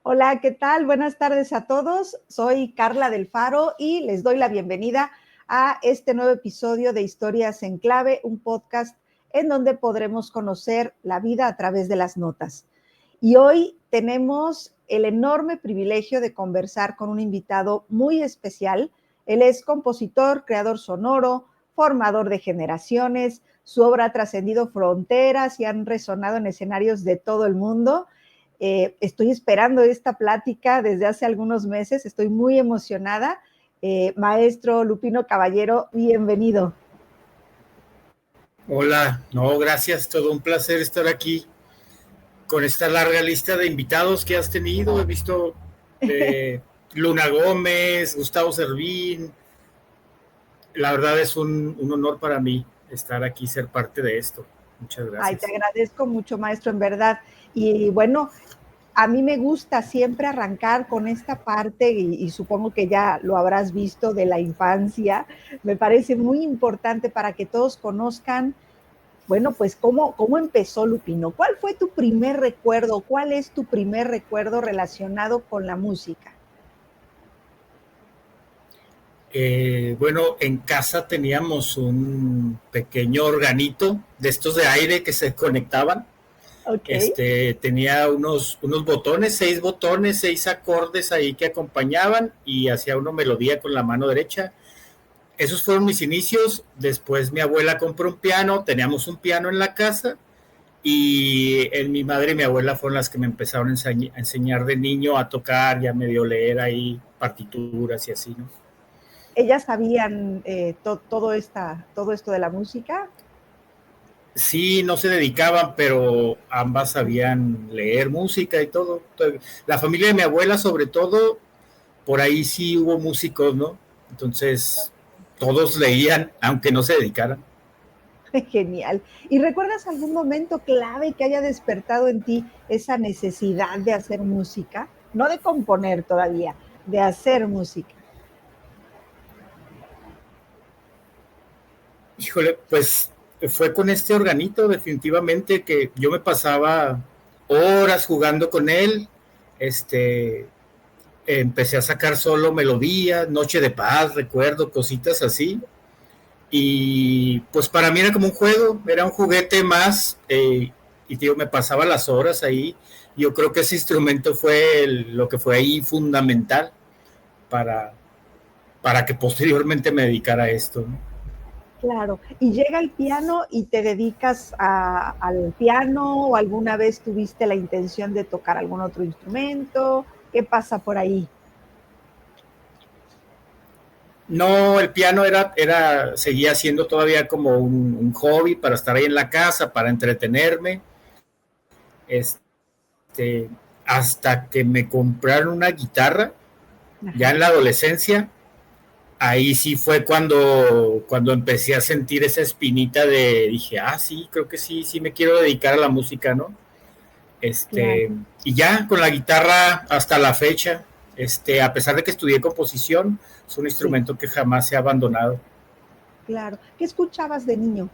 Hola, ¿qué tal? Buenas tardes a todos. Soy Carla del Faro y les doy la bienvenida a este nuevo episodio de Historias en Clave, un podcast en donde podremos conocer la vida a través de las notas. Y hoy tenemos el enorme privilegio de conversar con un invitado muy especial. Él es compositor, creador sonoro, formador de generaciones. Su obra ha trascendido fronteras y han resonado en escenarios de todo el mundo. Estoy esperando esta plática desde hace algunos meses, estoy muy emocionada. Maestro Lupino Caballero, bienvenido. Hola, no, gracias, todo un placer estar aquí con esta larga lista de invitados que has tenido. He visto Luna Gómez, Gustavo Servín. La verdad es un honor para mí estar aquí, ser parte de esto. Muchas Ay, te gracias. agradezco mucho, maestro, en verdad. Y bueno, a mí me gusta siempre arrancar con esta parte, y supongo que ya lo habrás visto, de la infancia. Me parece muy importante para que todos conozcan, bueno, pues cómo empezó Lupino. ¿Cuál fue tu primer recuerdo? ¿Cuál es tu primer recuerdo relacionado con la música? Bueno, en casa teníamos un pequeño organito de estos de aire que se conectaban. Ok. Tenía unos botones, 6 botones, 6 acordes ahí que acompañaban y hacía una melodía con la mano derecha. Esos fueron mis inicios. Después mi abuela compró un piano, teníamos un piano en la casa y mi madre y mi abuela fueron las que me empezaron a enseñar de niño a tocar, ya medio leer ahí partituras y así, ¿no? ¿Ellas sabían todo esto de la música? Sí, no se dedicaban, pero ambas sabían leer música y todo. La familia de mi abuela, sobre todo, por ahí sí hubo músicos, ¿no? Entonces, todos leían, aunque no se dedicaran. Genial. ¿Y recuerdas algún momento clave que haya despertado en ti esa necesidad de hacer música? No de componer todavía, de hacer música. Híjole, pues fue con este organito definitivamente que yo me pasaba horas jugando con él. Este, Empecé a sacar solo melodías, Noche de Paz, recuerdo, cositas así. Y pues para mí era como un juego, era un juguete más. Y digo, me pasaba las horas ahí. Yo creo que ese instrumento fue lo que fue ahí fundamental para, para que posteriormente me dedicara a esto, ¿no? Claro. Y llega el piano y te dedicas al piano, o alguna vez tuviste la intención de tocar algún otro instrumento. ¿Qué pasa por ahí? No, el piano seguía siendo todavía como un hobby para estar ahí en la casa, para entretenerme. Este, Hasta que me compraron una guitarra, ya Ajá. en la adolescencia, ahí sí fue cuando empecé a sentir esa espinita dije, sí, creo que sí, sí me quiero dedicar a la música, ¿no? Claro, Y ya con la guitarra hasta la fecha, a pesar de que estudié composición, es un sí, instrumento que jamás se ha abandonado. claro. ¿Qué escuchabas de niño?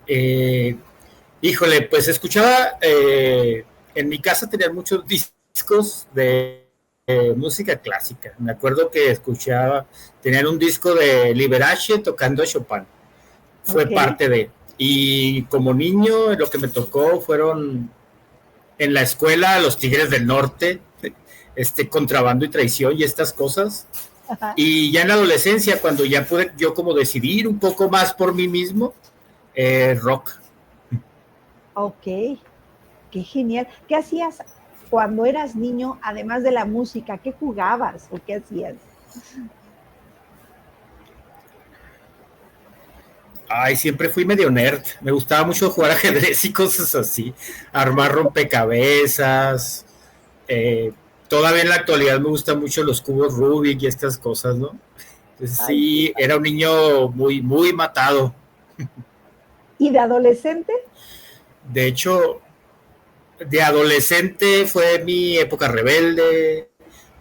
Eh, Híjole, pues escuchaba, en mi casa tenían muchos discos de música clásica. Me acuerdo que tenían un disco de Liberace tocando a Chopin. Fue Ok. parte de. Y como niño, lo que me tocó fueron en la escuela Los Tigres del Norte, Contrabando y Traición y estas cosas. Ajá. Y ya en la adolescencia, cuando ya pude yo como decidir un poco más por mí mismo, rock. Ok. Qué genial. ¿Qué hacías cuando eras niño, además de la música? ¿Qué jugabas o qué hacías? Ay, siempre fui medio nerd. Me gustaba mucho jugar ajedrez y cosas así. Armar rompecabezas. Eh, Todavía en la actualidad me gustan mucho los cubos Rubik y estas cosas, ¿no? Entonces Ay, qué sí, padre. era un niño muy, muy matado. ¿Y de adolescente? De hecho, de adolescente fue mi época rebelde.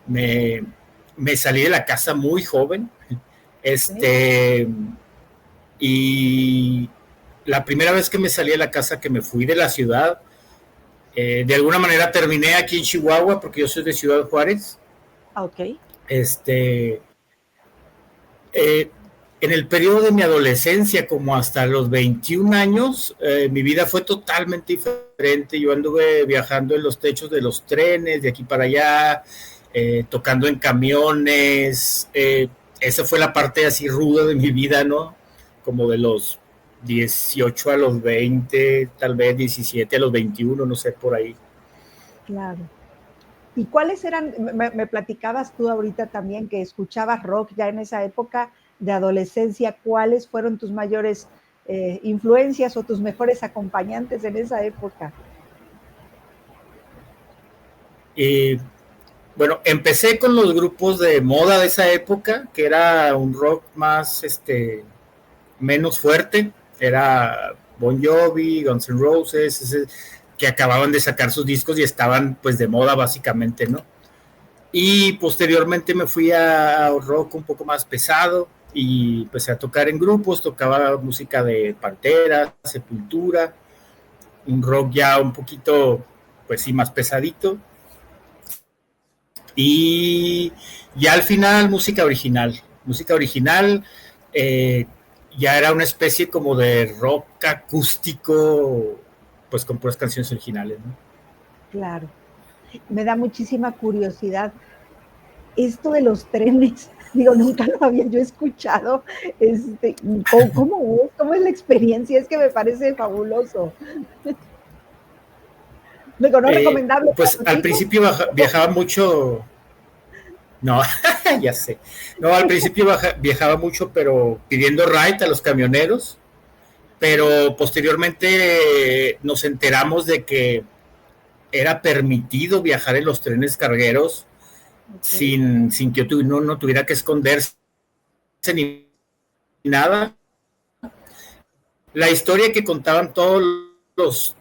Me, Me salí de la casa muy joven. Ok. Este, y la primera vez que me salí de la casa, que me fui de la ciudad, De alguna manera terminé aquí en Chihuahua porque yo soy de Ciudad Juárez. Ok. En el periodo de mi adolescencia, como hasta los 21 años, mi vida fue totalmente diferente. Yo anduve viajando en los techos de los trenes, de aquí para allá, tocando en camiones. Esa fue la parte así ruda de mi vida, ¿no? Como de los 18 a los 20, tal vez 17 a los 21, no sé, por ahí. Claro. ¿Y cuáles eran, me platicabas tú ahorita también que escuchabas rock ya en esa época de adolescencia, cuáles fueron tus mayores influencias o tus mejores acompañantes en esa época? Bueno, empecé con los grupos de moda de esa época, que era un rock más, menos fuerte, era Bon Jovi, Guns N' Roses, que acababan de sacar sus discos y estaban pues de moda básicamente, ¿no? Y posteriormente me fui a rock un poco más pesado y empecé a tocar en grupos, tocaba música de Pantera, Sepultura, un rock ya un poquito, pues sí, más pesadito. Y ya al final música original, ya era una especie como de rock acústico, pues con puras canciones originales, ¿no? Claro. Me da muchísima curiosidad esto de los trenes. Digo, nunca lo había yo escuchado. ¿Cómo es la experiencia? Es que me parece fabuloso. Digo, no recomendable. Pues al principio viajaba mucho. No, ya sé. No, al principio viajaba mucho, pero pidiendo ride a los camioneros. Pero posteriormente nos enteramos de que era permitido viajar en los trenes cargueros, okay, sin que uno no tuviera que esconderse ni nada. La historia que contaban todos los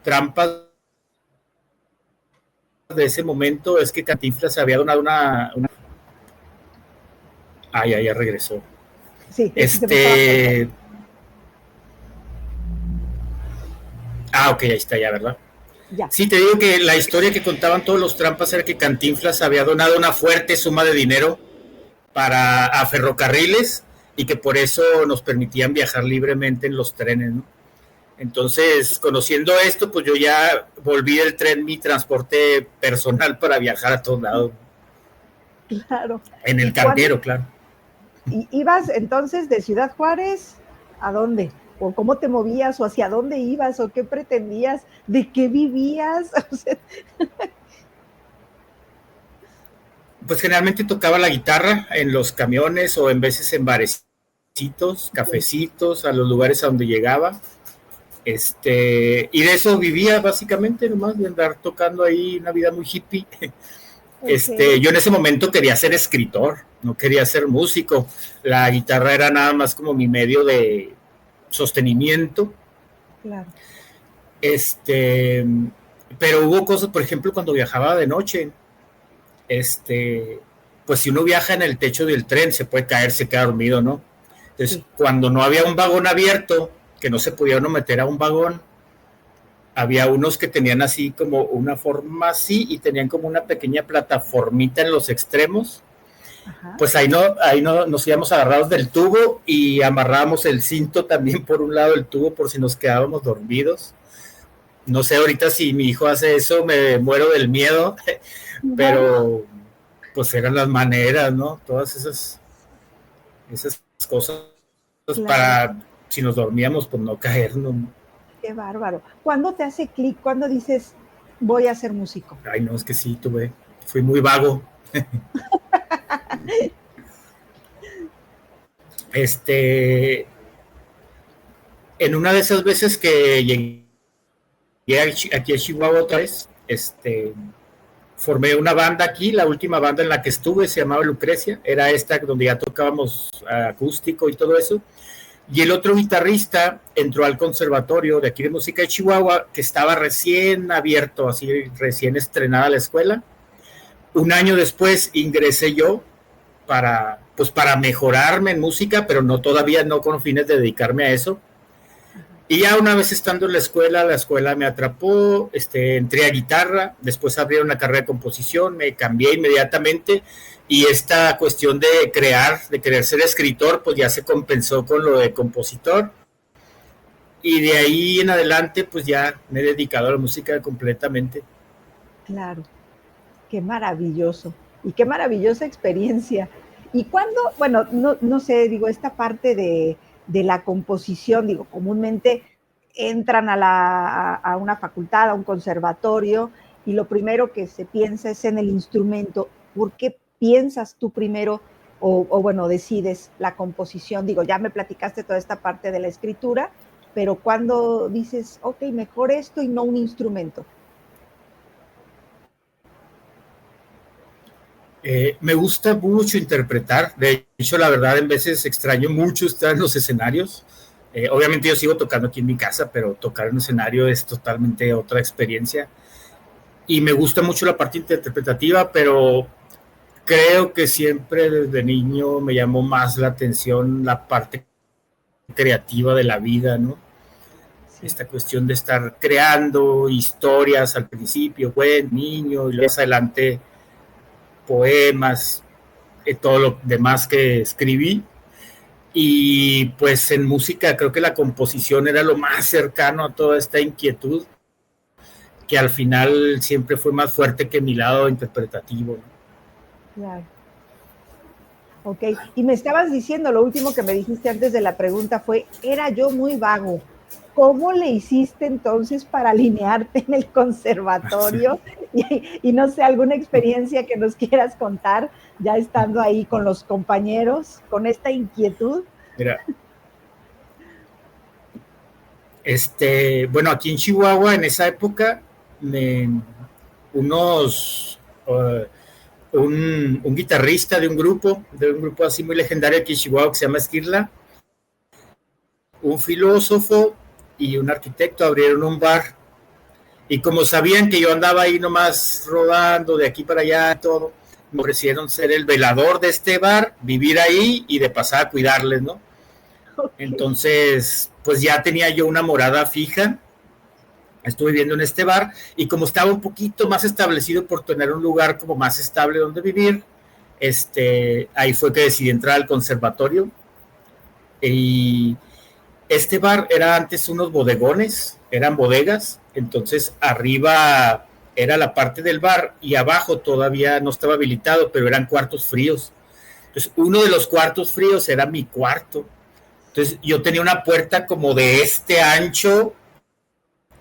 trampas de ese momento es que Cantinflas había donado una... Ah, ya regresó. Sí, ok, ahí está ya, ¿verdad? Ya. Sí, te digo que la historia que contaban todos los trampas era que Cantinflas había donado una fuerte suma de dinero a ferrocarriles y que por eso nos permitían viajar libremente en los trenes, ¿no? Entonces, conociendo esto, pues yo ya volví el tren mi transporte personal para viajar a todos lados. Claro. En el carguero, claro. ¿Y ibas entonces de Ciudad Juárez a dónde? ¿O cómo te movías? ¿O hacia dónde ibas? ¿O qué pretendías? ¿De qué vivías? O sea... Pues generalmente tocaba la guitarra en los camiones o en veces en barecitos, cafecitos, a los lugares a donde llegaba. Y de eso vivía básicamente, nomás de andar tocando ahí, una vida muy hippie. Okay. Yo en ese momento quería ser escritor, no quería ser músico. La guitarra era nada más como mi medio de sostenimiento. Claro. Pero hubo cosas, por ejemplo, cuando viajaba de noche, pues si uno viaja en el techo del tren, se puede caer, se queda dormido, ¿no? Entonces, sí, cuando no había un vagón abierto, que no se podía uno meter a un vagón, había unos que tenían así como una forma así y tenían como una pequeña plataformita en los extremos. Ajá. Pues ahí no nos íbamos agarrados del tubo y amarrábamos el cinto también por un lado del tubo por si nos quedábamos dormidos. No sé ahorita si mi hijo hace eso, me muero del miedo, pero pues eran las maneras, ¿no? Todas esas cosas, claro, para si nos dormíamos, pues no caernos. Qué bárbaro. ¿Cuándo te hace clic? ¿Cuándo dices, voy a ser músico? Ay, no, es que sí, fui muy vago. En una de esas veces que llegué aquí a Chihuahua otra vez, formé una banda aquí, la última banda en la que estuve se llamaba Lucrecia, era esta donde ya tocábamos acústico y todo eso, y el otro guitarrista entró al conservatorio de aquí de música de Chihuahua, que estaba recién abierto, así recién estrenada la escuela. Un año después ingresé yo para mejorarme en música, pero todavía no con fines de dedicarme a eso. Y ya una vez estando en la escuela me atrapó, entré a guitarra, después abrieron una carrera de composición, me cambié inmediatamente y esta cuestión de crear, de querer ser escritor, pues ya se compensó con lo de compositor. Y de ahí en adelante, pues ya me he dedicado a la música completamente. Claro, qué maravilloso y qué maravillosa experiencia. ¿Y cuándo, bueno, no sé, digo, esta parte de la composición, digo, comúnmente entran a una facultad, a un conservatorio, y lo primero que se piensa es en el instrumento? ¿Por qué piensas tú primero bueno, decides la composición? Digo, ya me platicaste toda esta parte de la escritura, pero ¿cuándo dices, ok, mejor esto y no un instrumento? Me gusta mucho interpretar, de hecho la verdad en veces extraño mucho estar en los escenarios. Obviamente yo sigo tocando aquí en mi casa, pero tocar en un escenario es totalmente otra experiencia. Y me gusta mucho la parte interpretativa, pero creo que siempre desde niño me llamó más la atención la parte creativa de la vida, ¿no? Sí. Esta cuestión de estar creando historias al principio, buen niño, y luego más adelante poemas, todo lo demás que escribí. Y pues en música creo que la composición era lo más cercano a toda esta inquietud, que al final siempre fue más fuerte que mi lado interpretativo. Claro. Ok, y me estabas diciendo, lo último que me dijiste antes de la pregunta fue, era yo muy vago. ¿Cómo le hiciste entonces para alinearte en el conservatorio? Y no sé, alguna experiencia que nos quieras contar, ya estando ahí con los compañeros, con esta inquietud. Mira, bueno, aquí en Chihuahua en esa época, unos un guitarrista de un grupo así muy legendario aquí en Chihuahua que se llama Esquirla, un filósofo y un arquitecto abrieron un bar. Y como sabían que yo andaba ahí nomás rodando de aquí para allá, todo, me ofrecieron ser el velador de este bar, vivir ahí y de pasada cuidarles, ¿no? Okay. Entonces, pues ya tenía yo una morada fija, estuve viviendo en este bar y como estaba un poquito más establecido por tener un lugar como más estable donde vivir, ahí fue que decidí entrar al conservatorio. Y este bar era antes unos bodegones, eran bodegas, entonces arriba era la parte del bar y abajo todavía no estaba habilitado, pero eran cuartos fríos. Entonces uno de los cuartos fríos era mi cuarto. Entonces yo tenía una puerta como de este ancho,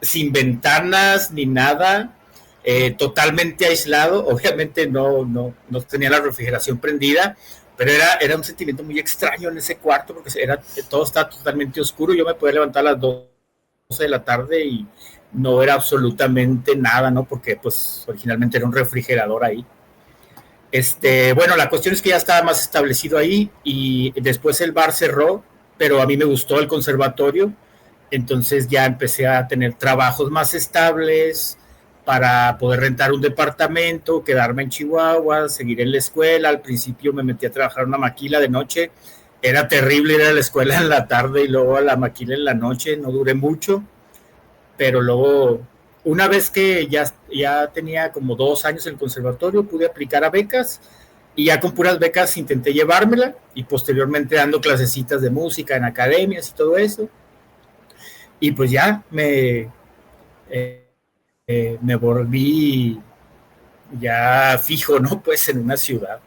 sin ventanas ni nada, totalmente aislado. Obviamente no tenía la refrigeración prendida, pero era un sentimiento muy extraño en ese cuarto porque todo estaba totalmente oscuro. Yo me podía levantar a las 12 de la tarde y no era absolutamente nada, ¿no? Porque pues originalmente era un refrigerador ahí. Bueno, la cuestión es que ya estaba más establecido ahí y después el bar cerró, pero a mí me gustó el conservatorio, entonces ya empecé a tener trabajos más estables para poder rentar un departamento, quedarme en Chihuahua, seguir en la escuela. Al principio me metí a trabajar en una maquila de noche, era terrible ir a la escuela en la tarde y luego a la maquila en la noche, no duré mucho, pero luego una vez que ya tenía como 2 años en el conservatorio, pude aplicar a becas y ya con puras becas intenté llevármela y posteriormente dando clasecitas de música en academias y todo eso. Y pues ya me volví ya fijo, ¿no? Pues en una ciudad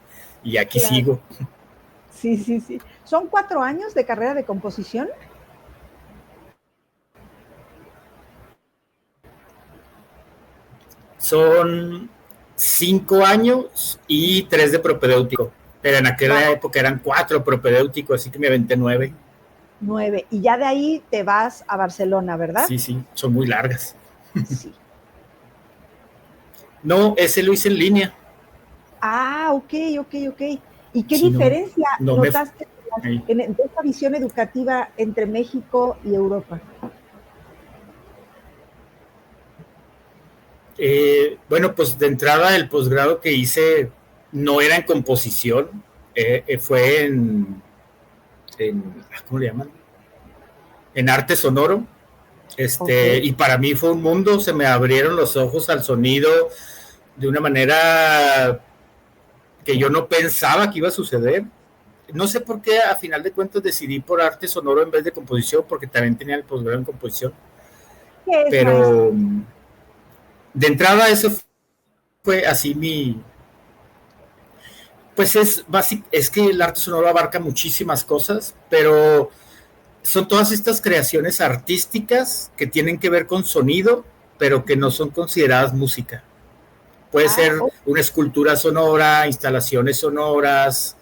y aquí Claro. sigo. Sí, sí, sí. ¿Son 4 años de carrera de composición? Son 5 años y 3 de propedéutico, pero en aquella época eran 4 propedéuticos, así que me aventé 9. 9. Y ya de ahí te vas a Barcelona, ¿verdad? Sí, sí, son muy largas. Sí. No, ese lo hice en línea. Ah, ok. ¿Y qué Sí, diferencia no me... notaste en esta visión educativa entre México y Europa? Bueno, pues de entrada el posgrado que hice no era en composición, fue ¿cómo le llaman? En arte sonoro. Y para mí fue un mundo, se me abrieron los ojos al sonido de una manera que yo no pensaba que iba a suceder. No sé por qué, a final de cuentas, decidí por arte sonoro en vez de composición, porque también tenía el posgrado en composición. Pero de entrada eso fue así pues es que el arte sonoro abarca muchísimas cosas, pero son todas estas creaciones artísticas que tienen que ver con sonido, pero que no son consideradas música. Puede ser una escultura sonora, instalaciones sonoras,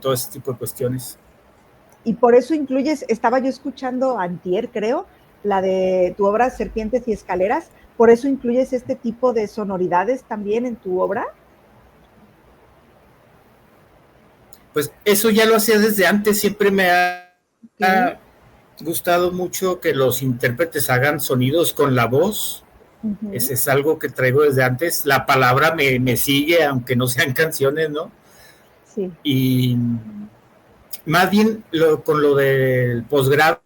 todo ese tipo de cuestiones. Y por eso incluyes, estaba yo escuchando antier, creo, la de tu obra Serpientes y Escaleras, ¿por eso incluyes este tipo de sonoridades también en tu obra? Pues eso ya lo hacía desde antes, siempre me ha gustado mucho que los intérpretes hagan sonidos con la voz. Ese es algo que traigo desde antes. La palabra me sigue, aunque no sean canciones, ¿no? Sí. Y más bien con lo del posgrado,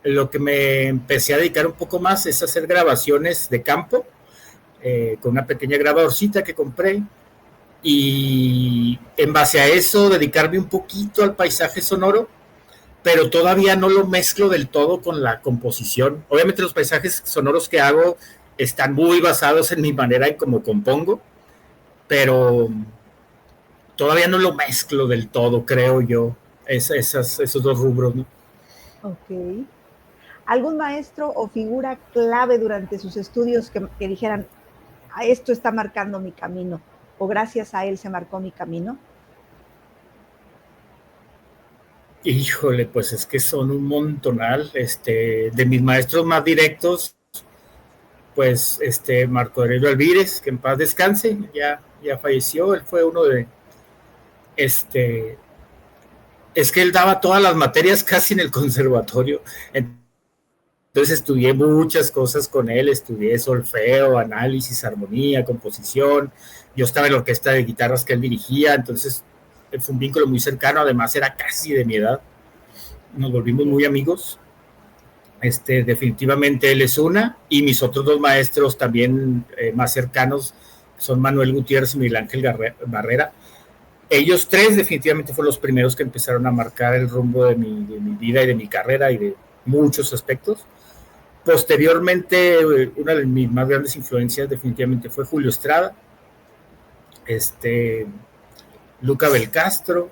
lo que me empecé a dedicar un poco más es hacer grabaciones de campo, con una pequeña grabadorcita que compré, y en base a eso dedicarme un poquito al paisaje sonoro, pero todavía no lo mezclo del todo con la composición. Obviamente los paisajes sonoros que hago están muy basados en mi manera en cómo compongo, pero todavía no lo mezclo del todo, creo yo, esos dos rubros, ¿no? Ok. ¿Algún maestro o figura clave durante sus estudios que dijeran, esto está marcando mi camino, o gracias a él se marcó mi camino? Híjole, pues es que son un montonal. De mis maestros más directos, pues Marco Aurelio Alvírez, que en paz descanse, ya falleció. Él fue uno de es que él daba todas las materias casi en el conservatorio. Entonces estudié muchas cosas con él, estudié solfeo, análisis, armonía, composición. Yo estaba en la orquesta de guitarras que él dirigía, entonces fue un vínculo muy cercano, además era casi de mi edad. Nos volvimos muy amigos. Definitivamente él es una, y mis otros dos maestros también más cercanos son Manuel Gutiérrez y Miguel Ángel Barrera. Ellos tres definitivamente fueron los primeros que empezaron a marcar el rumbo de mi vida y de mi carrera y de muchos aspectos. Posteriormente, una de mis más grandes influencias definitivamente fue Julio Estrada, Luca Belcastro,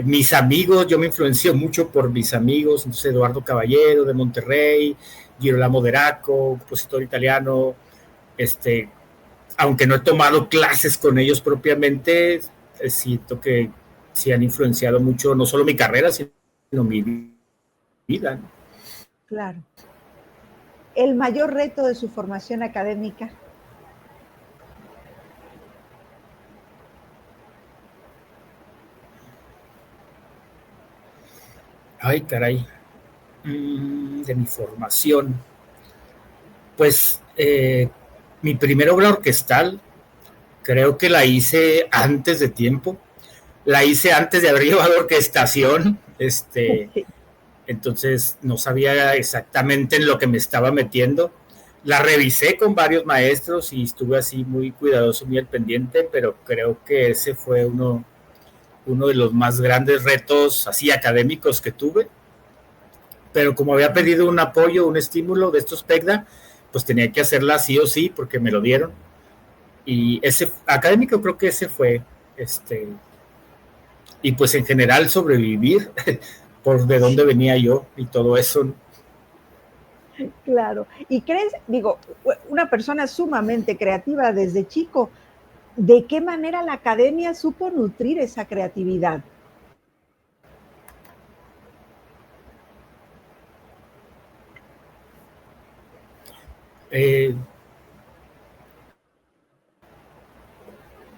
mis amigos. Yo me influencio mucho por mis amigos, entonces Eduardo Caballero de Monterrey, Girolamo Deraco, compositor italiano, aunque no he tomado clases con ellos propiamente, siento que sí han influenciado mucho, no solo mi carrera, sino mi vida, ¿no? Claro. ¿El mayor reto de su formación académica? Ay, caray. De mi formación. Pues mi primera obra orquestal creo que la hice antes de tiempo. La hice antes de haber llevado orquestación. Entonces no sabía exactamente en lo que me estaba metiendo. La revisé con varios maestros y estuve así muy cuidadoso, muy al pendiente, pero creo que ese fue uno de los más grandes retos así académicos que tuve. Pero como había pedido un apoyo, un estímulo de estos PECDA, pues tenía que hacerla sí o sí porque me lo dieron. Y ese académico creo que ese fue, y pues en general sobrevivir por de dónde venía yo y todo eso. Claro. ¿Y crees, digo, una persona sumamente creativa desde chico, de qué manera la academia supo nutrir esa creatividad?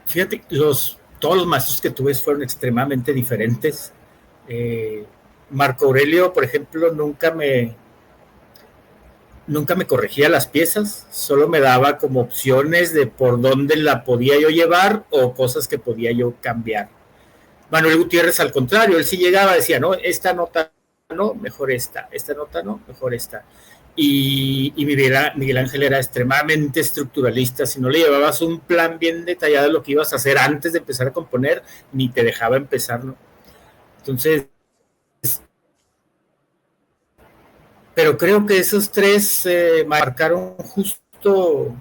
Fíjate, todos los maestros que tuve fueron extremadamente diferentes. Marco Aurelio, por ejemplo, nunca me corregía las piezas, solo me daba como opciones de por dónde la podía yo llevar o cosas que podía yo cambiar. Manuel Gutiérrez, al contrario, él sí llegaba, decía, no, esta nota no, mejor esta nota no, mejor esta. Y Miguel Ángel era extremadamente estructuralista. Si no le llevabas un plan bien detallado de lo que ibas a hacer antes de empezar a componer, ni te dejaba empezar, ¿no? Entonces, pero creo que esos tres marcaron justo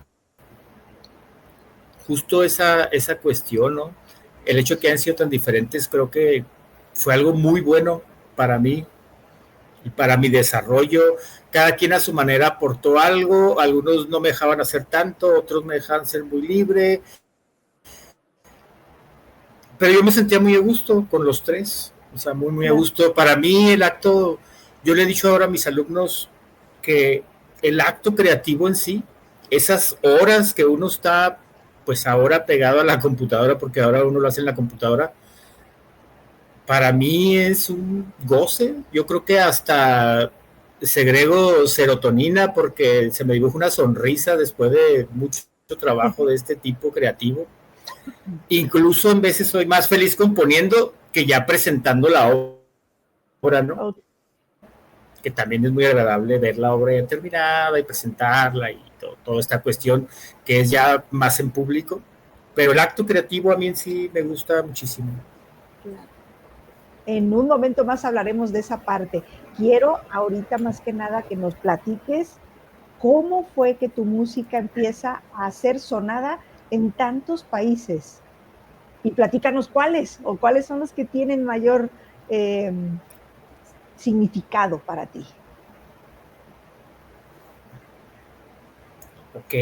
esa cuestión, ¿no? El hecho de que hayan sido tan diferentes creo que fue algo muy bueno para mí y para mi desarrollo. Cada quien a su manera aportó algo, algunos no me dejaban hacer tanto, otros me dejaban ser muy libre, pero yo me sentía muy a gusto con los tres, o sea, muy a gusto. Para mí el acto, yo le he dicho ahora a mis alumnos que el acto creativo en sí, esas horas que uno está pues ahora pegado a la computadora, porque ahora uno lo hace en la computadora, para mí es un goce. Yo creo que hasta segrego serotonina porque se me dibuja una sonrisa después de mucho trabajo de este tipo creativo. Incluso en veces soy más feliz componiendo que ya presentando la obra, ¿no? Que también es muy agradable ver la obra ya terminada y presentarla y toda esta cuestión que es ya más en público. Pero el acto creativo a mí en sí me gusta muchísimo. En un momento más hablaremos de esa parte. Quiero ahorita más que nada que nos platiques cómo fue que tu música empieza a ser sonada en tantos países. Y platícanos cuáles, o cuáles son los que tienen mayor significado para ti. Ok,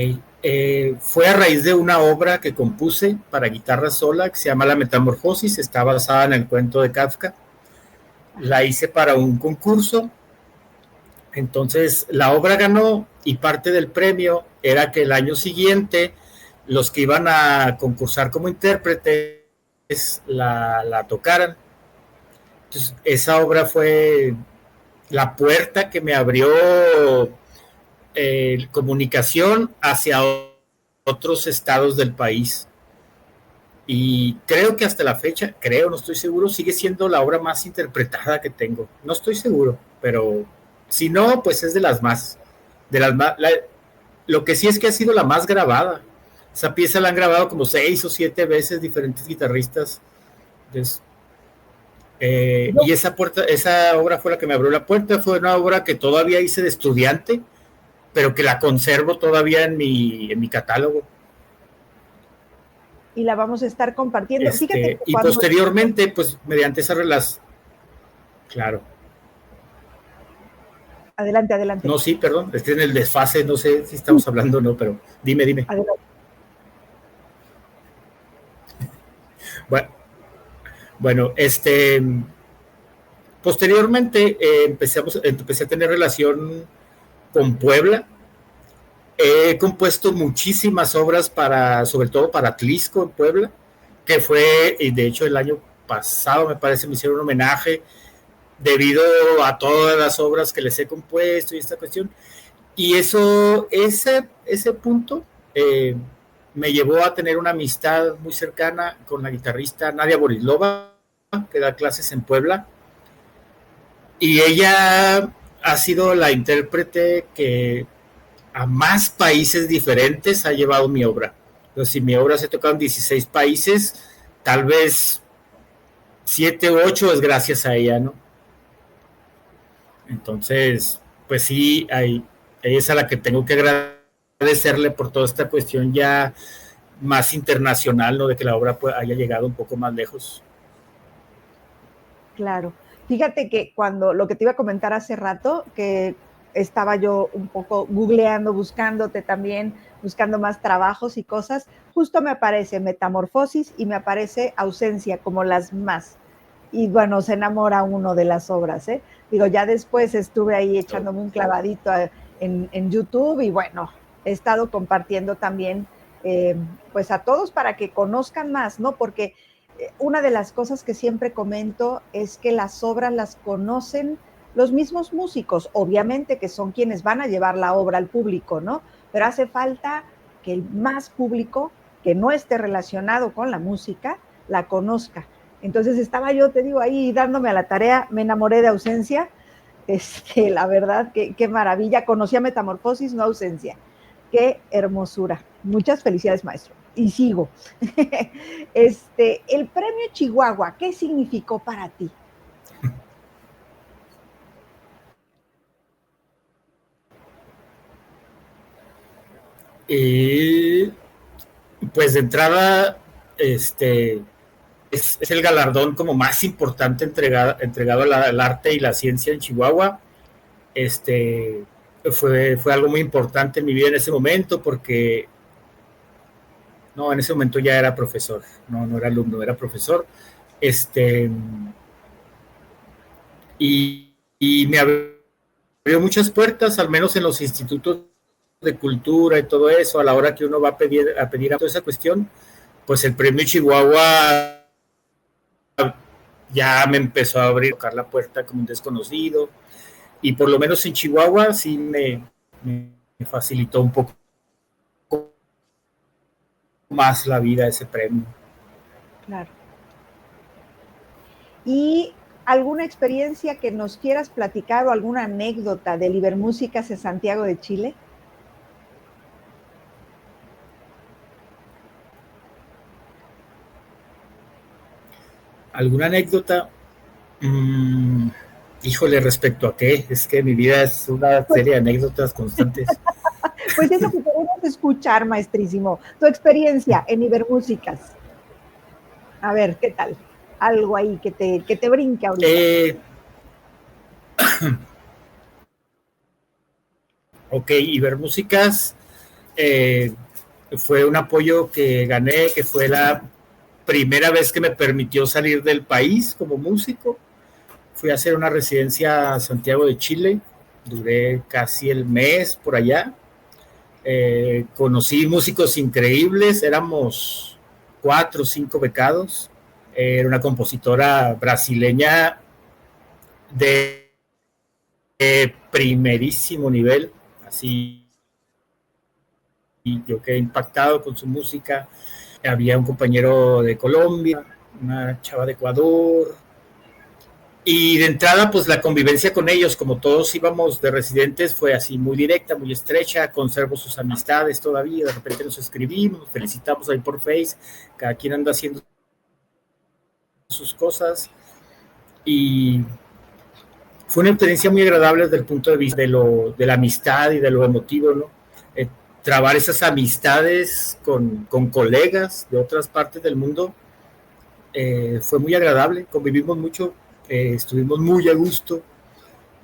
fue a raíz de una obra que compuse para guitarra sola que se llama La Metamorfosis, está basada en el cuento de Kafka. La hice para un concurso, entonces la obra ganó y parte del premio era que el año siguiente los que iban a concursar como intérpretes la tocaran. Entonces, esa obra fue la puerta que me abrió comunicación hacia otros estados del país. Y creo que hasta la fecha, no estoy seguro, sigue siendo la obra más interpretada que tengo. No estoy seguro, pero si no, pues es de las más. Lo que sí es que ha sido la más grabada. Esa pieza la han grabado como 6 o 7 veces diferentes guitarristas. Entonces, y esa obra fue la que me abrió la puerta. Fue una obra que todavía hice de estudiante, pero que la conservo todavía en mi catálogo. Y la vamos a estar compartiendo. Fíjate y posteriormente, pues mediante esa relación. Claro. Adelante, adelante. No, sí, perdón, estoy en el desfase, no sé si estamos hablando o no, pero dime. Adelante. Bueno, posteriormente empecé a tener relación con Puebla. He compuesto muchísimas obras sobre todo para Atlisco en Puebla, que fue, y de hecho el año pasado me parece me hicieron un homenaje debido a todas las obras que les he compuesto y esta cuestión. Y ese punto me llevó a tener una amistad muy cercana con la guitarrista Nadia Borislova, que da clases en Puebla. Y ella ha sido la intérprete que a más países diferentes ha llevado mi obra. Entonces, si mi obra se ha tocado en 16 países, tal vez 7 u 8 es gracias a ella, ¿no? Entonces, pues sí, ella es a la que tengo que agradecerle por toda esta cuestión ya más internacional, ¿no? De que la obra haya llegado un poco más lejos. Claro. Fíjate que cuando lo que te iba a comentar hace rato, que estaba yo un poco googleando, buscándote también, buscando más trabajos y cosas, justo me aparece Metamorfosis y me aparece Ausencia como las más. Y bueno, se enamora uno de las obras, ¿eh? Digo, ya después estuve ahí echándome un clavadito en YouTube y bueno, he estado compartiendo también pues a todos para que conozcan más, ¿no? Porque una de las cosas que siempre comento es que las obras las conocen los mismos músicos, obviamente que son quienes van a llevar la obra al público, ¿no? Pero hace falta que el más público que no esté relacionado con la música la conozca. Entonces estaba yo, te digo, ahí dándome a la tarea, me enamoré de Ausencia, La verdad, qué maravilla. Conocí a Metamorfosis, no ausencia. Qué hermosura. Muchas felicidades, maestro. Y sigo. El premio Chihuahua, ¿qué significó para ti? Pues de entrada, es el galardón como más importante entregado al arte y la ciencia en Chihuahua. Fue algo muy importante en mi vida en ese momento porque en ese momento ya era profesor, no era alumno, era profesor. Y me abrió muchas puertas, al menos en los institutos de cultura y todo eso, a la hora que uno va a pedir a toda esa cuestión, pues el premio Chihuahua ya me empezó a abrir, tocar la puerta como un desconocido, y por lo menos en Chihuahua sí me facilitó un poco más la vida ese premio. Claro. ¿Y alguna experiencia que nos quieras platicar o alguna anécdota del Ibermúsicas en Santiago de Chile? ¿Alguna anécdota? Híjole, ¿respecto a qué? Es que mi vida es una serie de anécdotas constantes. Pues eso que queremos escuchar, maestrísimo. Tu experiencia en Ibermúsicas. A ver, ¿qué tal? Algo ahí que te brinque ahorita. Ok, Ibermúsicas fue un apoyo que gané, que fue la primera vez que me permitió salir del país como músico. Fui a hacer una residencia a Santiago de Chile, duré casi el mes por allá. Conocí músicos increíbles, éramos 4 o 5 becados. Era una compositora brasileña de primerísimo nivel, así, y yo quedé impactado con su música. Había un compañero de Colombia, una chava de Ecuador, y de entrada pues la convivencia con ellos, como todos íbamos de residentes, fue así muy directa, muy estrecha. Conservo sus amistades todavía, de repente nos escribimos, nos felicitamos ahí por Face, cada quien anda haciendo sus cosas, y fue una experiencia muy agradable desde el punto de vista de la amistad y de lo emotivo, ¿no? Trabar esas amistades con colegas de otras partes del mundo fue muy agradable, convivimos mucho, estuvimos muy a gusto,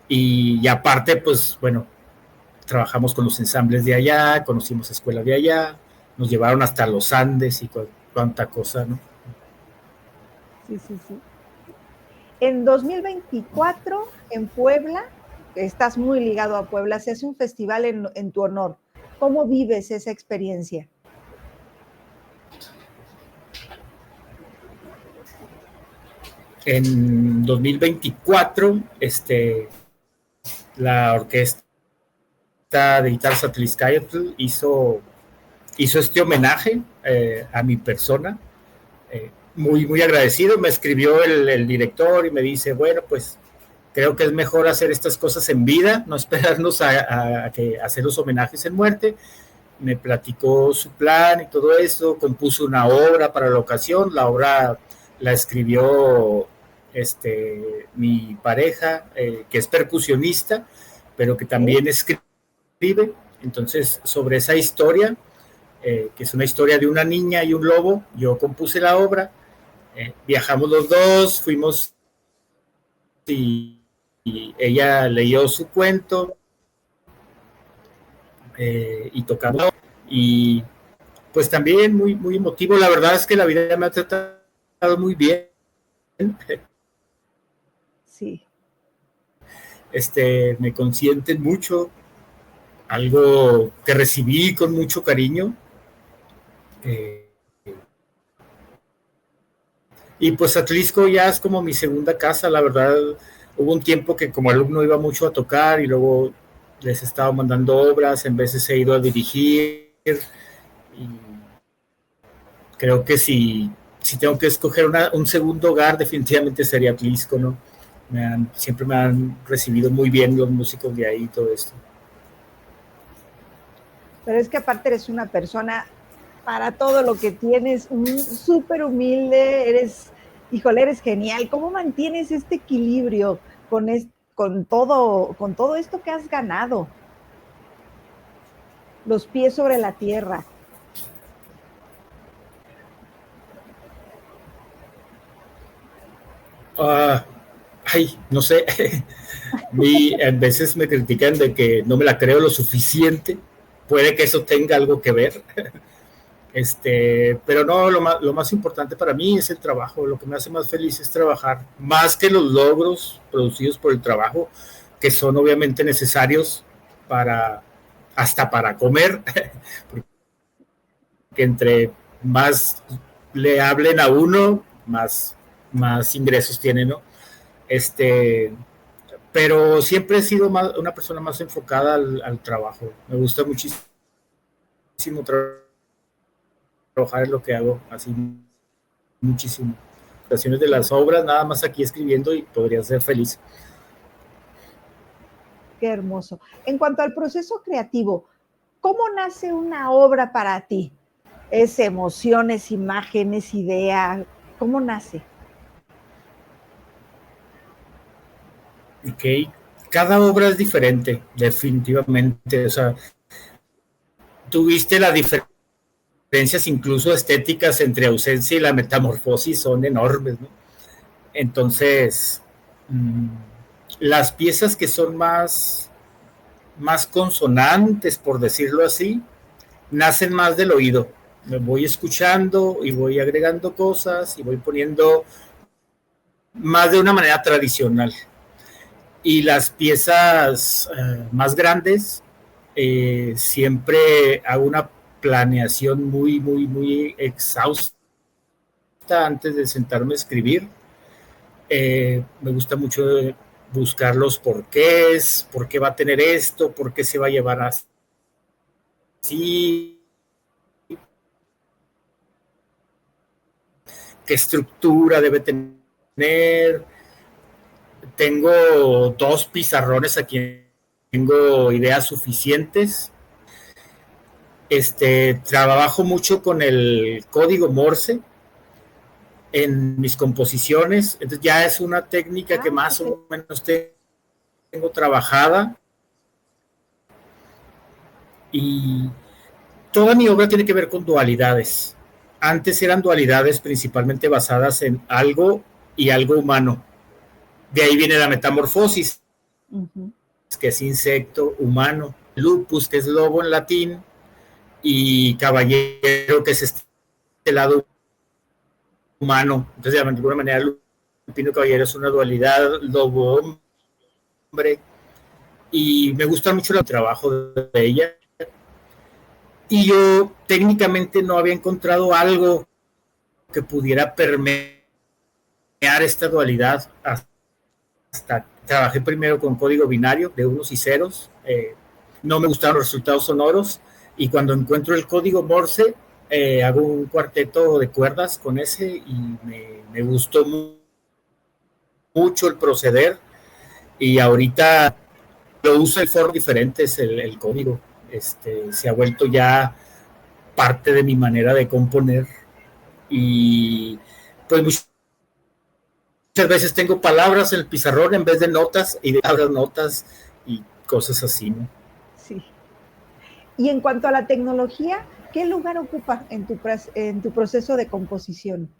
y aparte, pues bueno, trabajamos con los ensambles de allá, conocimos escuelas de allá, nos llevaron hasta los Andes y cuánta cosa, ¿no? Sí. En 2024, en Puebla, estás muy ligado a Puebla, se hace un festival en tu honor. ¿Cómo vives esa experiencia? En 2024, la orquesta de guitarras Atliscayotl hizo este homenaje a mi persona. Muy agradecido. Me escribió el director y me dice, bueno, pues creo que es mejor hacer estas cosas en vida, no esperarnos a hacer los homenajes en muerte. Me platicó su plan y todo eso, compuso una obra para la ocasión. La obra la escribió mi pareja, que es percusionista, pero que también escribe. Entonces, sobre esa historia, que es una historia de una niña y un lobo, yo compuse la obra. Viajamos los dos, fuimos y ella leyó su cuento, y tocamos, y pues también muy emotivo. La verdad es que la vida me ha tratado muy bien. Sí. Me consienten mucho, algo que recibí con mucho cariño. Y pues Atlisco ya es como mi segunda casa, la verdad. Hubo un tiempo que como alumno iba mucho a tocar y luego les estaba mandando obras, en veces he ido a dirigir, y creo que si tengo que escoger un segundo hogar, definitivamente sería Atlisco, ¿no? Siempre me han recibido muy bien los músicos de ahí y todo esto. Pero es que aparte eres una persona para todo lo que tienes, súper humilde, eres genial. ¿Cómo mantienes este equilibrio con todo esto que has ganado? Los pies sobre la tierra. No sé. A veces me critican de que no me la creo lo suficiente. Puede que eso tenga algo que ver. Pero no, lo más importante para mí es el trabajo. Lo que me hace más feliz es trabajar, más que los logros producidos por el trabajo, que son obviamente necesarios hasta para comer, porque entre más le hablen a uno, más ingresos tiene, ¿no? Pero siempre he sido una persona más enfocada al trabajo. Me gusta muchísimo trabajar en lo que hago, así muchísimo. De las obras, nada más aquí escribiendo y podría ser feliz. Qué hermoso. En cuanto al proceso creativo, ¿cómo nace una obra para ti? ¿Es emociones, imágenes, idea? ¿Cómo nace? Ok, cada obra es diferente, definitivamente. O sea, tuviste las diferencias incluso estéticas entre ausencia y la metamorfosis son enormes, ¿no? Entonces, las piezas que son más consonantes, por decirlo así, nacen más del oído. Me voy escuchando y voy agregando cosas y voy poniendo más de una manera tradicional. Y las piezas más grandes, siempre hago una planeación muy, muy, muy exhausta antes de sentarme a escribir. Me gusta mucho buscar los porqués, por qué va a tener esto, por qué se va a llevar así, qué estructura debe tener. Tengo 2 pizarrones aquí, tengo ideas suficientes. Trabajo mucho con el código Morse en mis composiciones, entonces ya es una técnica que más o menos tengo trabajada, y toda mi obra tiene que ver con dualidades. Antes eran dualidades principalmente basadas en algo y algo humano. De ahí viene la metamorfosis, que es insecto humano, lupus, que es lobo en latín, y caballero, que es este lado humano. Entonces, de alguna manera, Lupino Caballero es una dualidad lobo-hombre, y me gusta mucho el trabajo de ella. Y yo técnicamente no había encontrado algo que pudiera permear esta dualidad. Hasta trabajé primero con código binario de unos y ceros. No me gustaron los resultados sonoros, y cuando encuentro el código Morse, hago un cuarteto de cuerdas con ese, y me gustó mucho el proceder, y ahorita lo uso en formas diferentes. El código se ha vuelto ya parte de mi manera de componer, y pues muchas veces tengo palabras en el pizarrón en vez de notas, y de abro notas y cosas así, ¿no? Sí. Y en cuanto a la tecnología, ¿qué lugar ocupa en tu proceso de composición?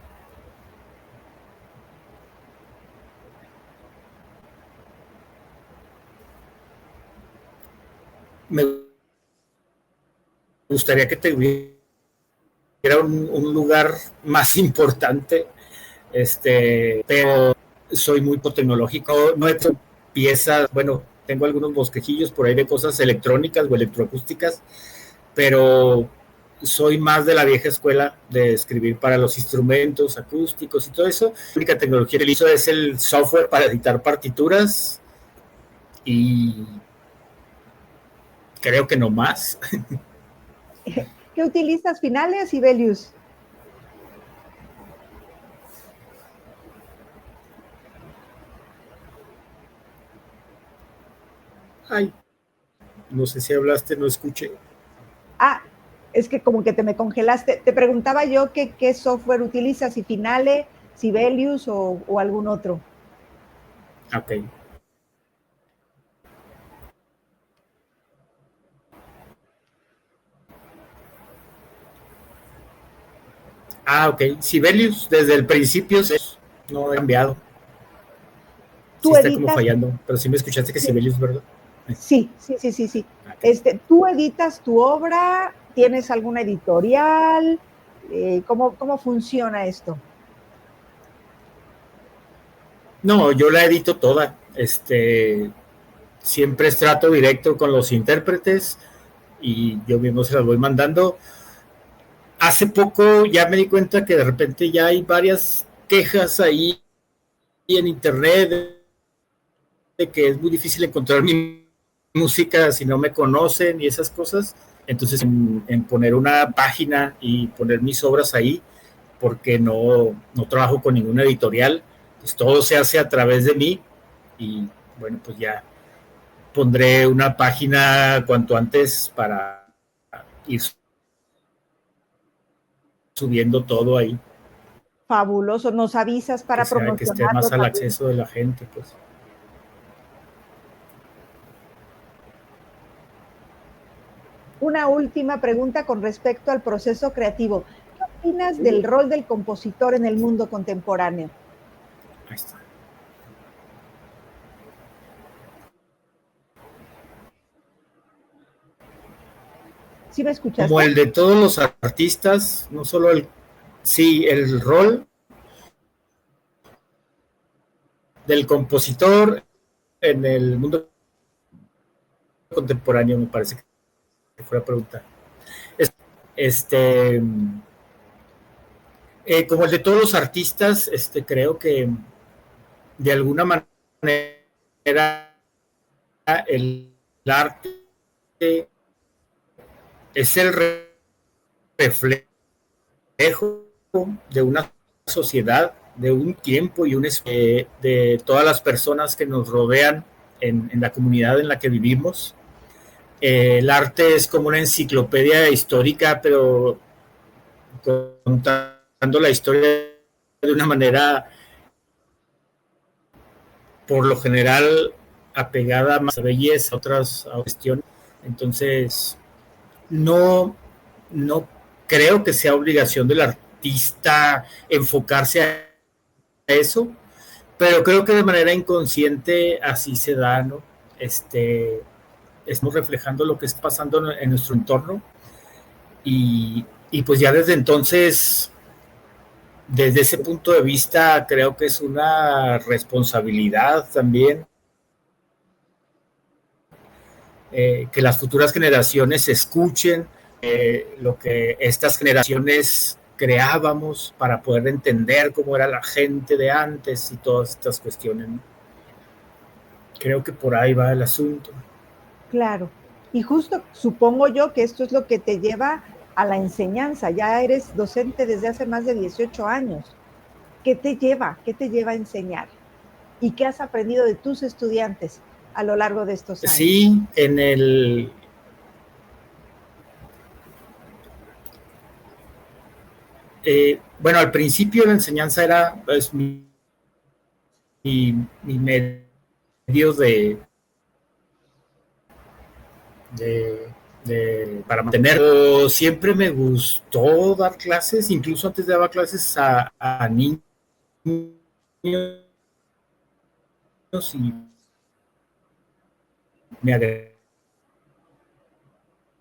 Me gustaría que tuviera un lugar más importante, pero soy muy tecnológico. No he hecho piezas, bueno, tengo algunos bosquejillos por ahí de cosas electrónicas o electroacústicas, pero soy más de la vieja escuela de escribir para los instrumentos acústicos y todo eso. La única tecnología que utilizo es el software para editar partituras, y creo que no más. ¿Qué utilizas, Finale o Sibelius? Ay, no sé si hablaste, no escuché. Ah, es que como que te me congelaste. Te preguntaba yo qué software utilizas, si Finale, Sibelius o algún otro. Ok. Ok. Sibelius, desde el principio no ha cambiado. Sí Tú está como editas, fallando, pero sí me escuchaste que Sibelius, ¿verdad? sí. Okay. ¿Tú editas tu obra? ¿Tienes alguna editorial? ¿Cómo funciona esto? No, yo la edito toda. Siempre es trato directo con los intérpretes y yo mismo se las voy mandando. Hace poco ya me di cuenta que de repente ya hay varias quejas ahí en internet de que es muy difícil encontrar mi música si no me conocen y esas cosas. Entonces, en poner una página y poner mis obras ahí, porque no trabajo con ninguna editorial, pues todo se hace a través de mí y bueno, pues ya pondré una página cuanto antes para ir subiendo todo ahí, Fabuloso. Nos avisas para que esté promocionarlo más al también. acceso de la gente, pues. Una última pregunta con respecto al proceso creativo. ¿Qué opinas del rol del compositor en el mundo contemporáneo? Ahí está. ¿Sí me Como escuchaste? el de todos los artistas, no solo sí, el rol del compositor en el mundo contemporáneo, me parece que fue la pregunta. Este, como el de todos los artistas, creo que de alguna manera el arte es el reflejo de una sociedad, de un tiempo y de todas las personas que nos rodean en la comunidad en la que vivimos. El arte es como una enciclopedia histórica, pero contando la historia de una manera, por lo general, apegada más a belleza, a otras cuestiones. Entonces, no, no creo que sea obligación del artista enfocarse a eso, pero creo que de manera inconsciente así se da, ¿no? Estamos reflejando lo que está pasando en nuestro entorno y pues ya desde entonces, desde ese punto de vista, creo que es una responsabilidad también que las futuras generaciones escuchen lo que estas generaciones creábamos para poder entender cómo era la gente de antes y todas estas cuestiones, ¿no? Creo que por ahí va el asunto. Claro. Y justo supongo yo que esto es lo que te lleva a la enseñanza. Ya eres docente desde hace más de 18 años. ¿Qué te lleva? ¿Qué te lleva a enseñar? ¿Y qué has aprendido de tus estudiantes a lo largo de estos años? Sí, bueno, al principio la enseñanza era pues, mi medio de, para mantener. Siempre me gustó dar clases, incluso antes daba clases a niños y me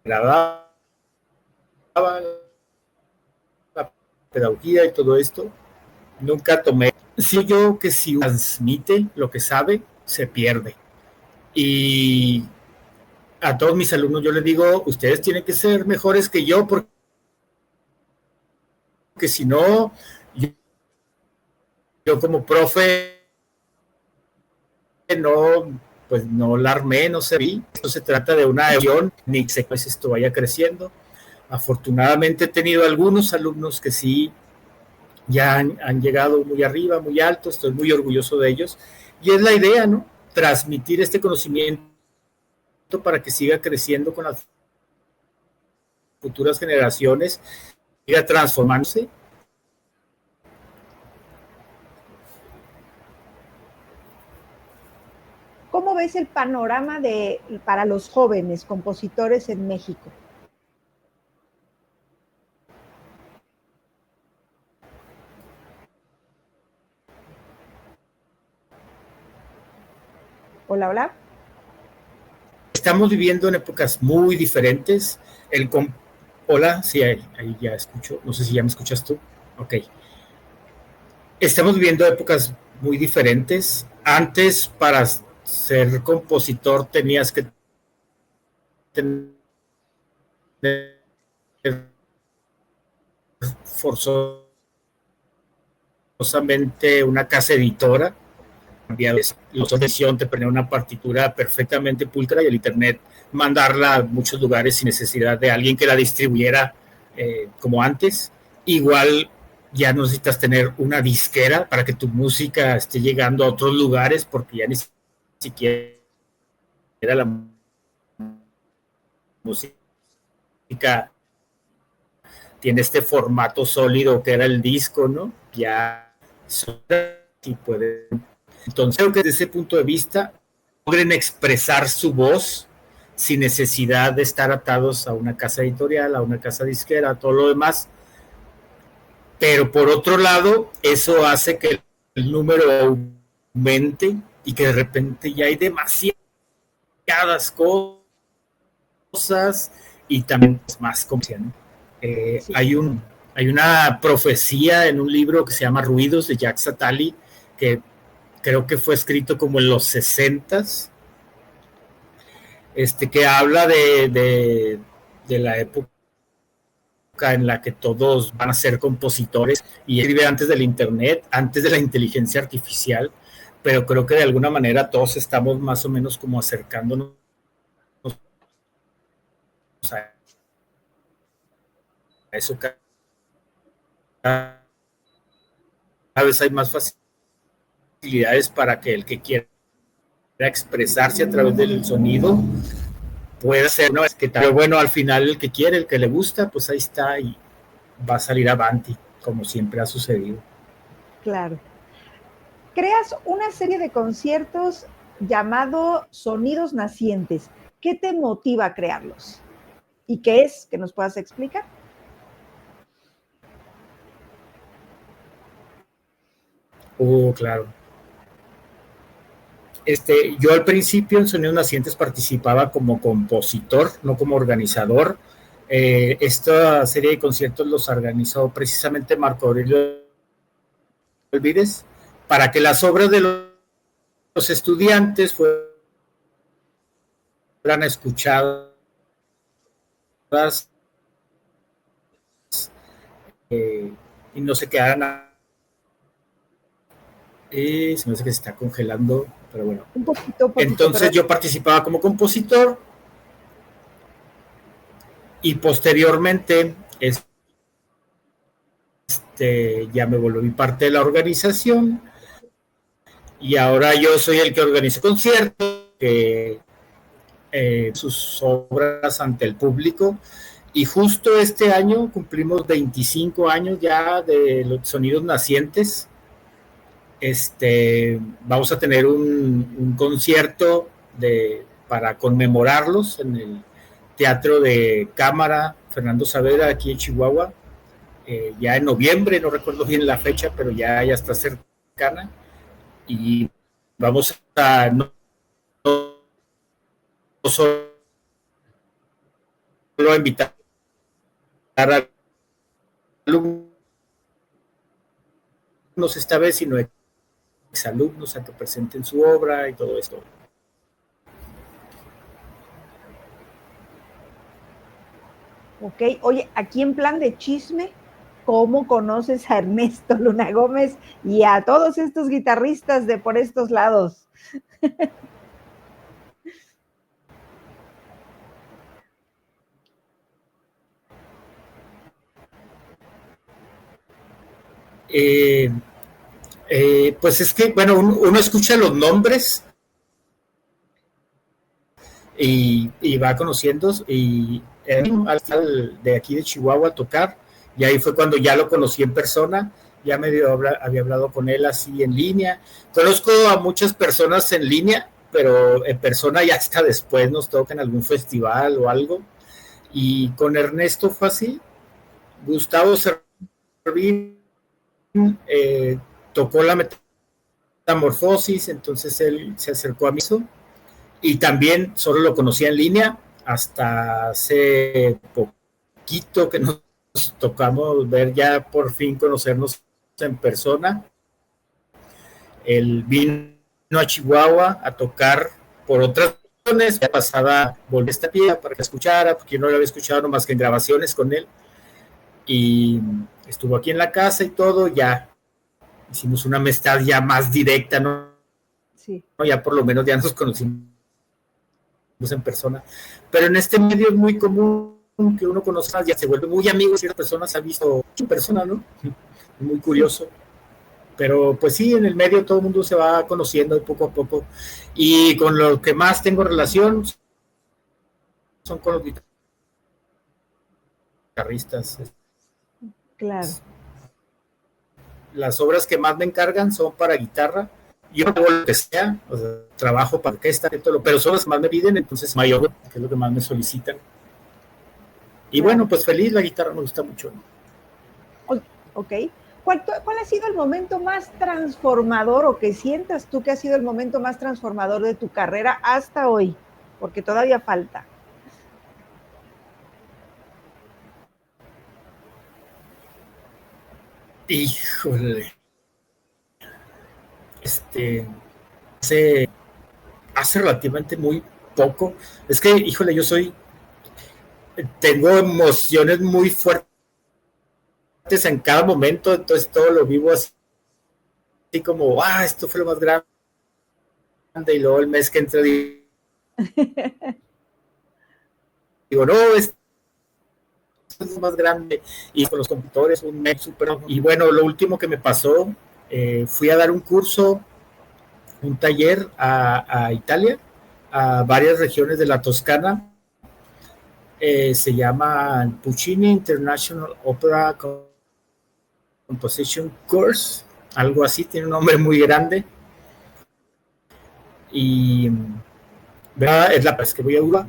agradaba la pedagogía y todo esto. Nunca tomé. Sí, yo que si transmite lo que sabe, se pierde. Y a todos mis alumnos yo les digo, ustedes tienen que ser mejores que yo porque si no, yo como profe no, pues no la armé, no se vi. Esto se trata de una acción, ni sé pues esto vaya creciendo. Afortunadamente he tenido algunos alumnos que sí ya han llegado muy arriba, muy alto, estoy muy orgulloso de ellos. Y es la idea, ¿no? Transmitir este conocimiento para que siga creciendo con las futuras generaciones, siga transformándose. ¿Cómo ves el panorama para los jóvenes compositores en México? Hola, hola. Estamos viviendo en épocas muy diferentes. Hola, sí, ahí ya escucho. No sé si ya me escuchas tú. Ok. Estamos viviendo épocas muy diferentes. Antes, para ser compositor, tenías que tener forzosamente una casa editora. Los de edición te ponían una partitura perfectamente pulcra y el internet mandarla a muchos lugares sin necesidad de alguien que la distribuyera como antes. Igual ya no necesitas tener una disquera para que tu música esté llegando a otros lugares, porque ya ni siquiera la música tiene este formato sólido que era el disco, ¿no? Ya sí puede. Entonces creo que desde ese punto de vista logren expresar su voz sin necesidad de estar atados a una casa editorial, a una casa disquera, a todo lo demás. Pero por otro lado, eso hace que el número aumente y que de repente ya hay demasiadas cosas y también más comercial. Sí. Hay una profecía en un libro que se llama Ruidos de Jacques Attali, que creo que fue escrito como en los 60s, que habla de la época en la que todos van a ser compositores, y escribe antes del internet, antes de la inteligencia artificial, pero creo que de alguna manera todos estamos más o menos como acercándonos a eso. Cada vez hay más facilidades para que el que quiera expresarse a través del sonido puede ser, ¿no? Es que pero bueno, al final el que quiere, el que le gusta, pues ahí está y va a salir avanti, como siempre ha sucedido. Claro. Creas una serie de conciertos llamado Sonidos Nacientes. ¿Qué te motiva a crearlos? ¿Y qué es? ¿Que nos puedas explicar? Claro. Yo al principio en Sonidos Nacientes participaba como compositor, no como organizador. Esta serie de conciertos los organizó precisamente Marco Aurelio Olvides para que las obras de los estudiantes fueran escuchadas y no se quedaran se me hace que se está congelando, pero bueno. Un poquito, entonces yo participaba como compositor y posteriormente ya me volví parte de la organización y ahora yo soy el que organiza conciertos, sus obras ante el público, y justo este año cumplimos 25 años ya de los Sonidos Nacientes. Vamos a tener un concierto para conmemorarlos en el Teatro de Cámara Fernando Saavedra aquí en Chihuahua, ya en noviembre, no recuerdo bien la fecha, pero ya está cercana, y vamos a no solo invitar a alumnos esta vez, sino exalumnos a que presenten su obra y todo esto. Ok, oye, aquí en plan de chisme, ¿cómo conoces a Ernesto Luna Gómez y a todos estos guitarristas de por estos lados? Pues es que, bueno, uno escucha los nombres, y va conociendo, y al de aquí de Chihuahua a tocar, y ahí fue cuando ya lo conocí en persona, ya había hablado con él así en línea. Conozco a muchas personas en línea, pero en persona ya hasta después nos toca en algún festival o algo, y con Ernesto fue así. Gustavo Servín tocó la metamorfosis, entonces él se acercó a mí, y también solo lo conocía en línea hasta hace poquito que nos tocamos ver ya por fin conocernos en persona. Él vino a Chihuahua a tocar por otras razones. Ya pasada volví a esta pieza para que escuchara, porque yo no lo había escuchado nomás que en grabaciones con él, y estuvo aquí en la casa y todo. Ya hicimos una amistad ya más directa, ¿no? Sí. Ya por lo menos ya nos conocimos en persona, pero en este medio es muy común que uno conozca, ya se vuelve muy amigo, si las personas ha visto en persona, ¿no? Muy curioso. Sí. Pero pues sí, en el medio todo el mundo se va conociendo poco a poco, y con lo que más tengo relación son con los guitarristas. Claro. Las obras que más me encargan son para guitarra. Yo hago lo que sea, o sea, trabajo para orquesta, pero son las que más me piden, entonces mayor, que es lo que más me solicitan. Y claro. bueno, pues feliz, la guitarra me gusta mucho. Ok. ¿Cuál ha sido el momento más transformador, o que sientas tú que ha sido el momento más transformador de tu carrera hasta hoy? Porque todavía falta. Híjole. Hace relativamente muy poco. Es que, híjole, tengo emociones muy fuertes en cada momento, entonces todo lo vivo así como, esto fue lo más grande, y luego el mes que entra digo, no, esto es lo más grande, y con los computadores un mes súper. Y bueno, lo último que me pasó, fui a dar un curso, un taller a Italia, a varias regiones de la Toscana. Se llama Puccini International Opera Composition Course, algo así, tiene un nombre muy grande. Y es la vez que voy a Uruguay.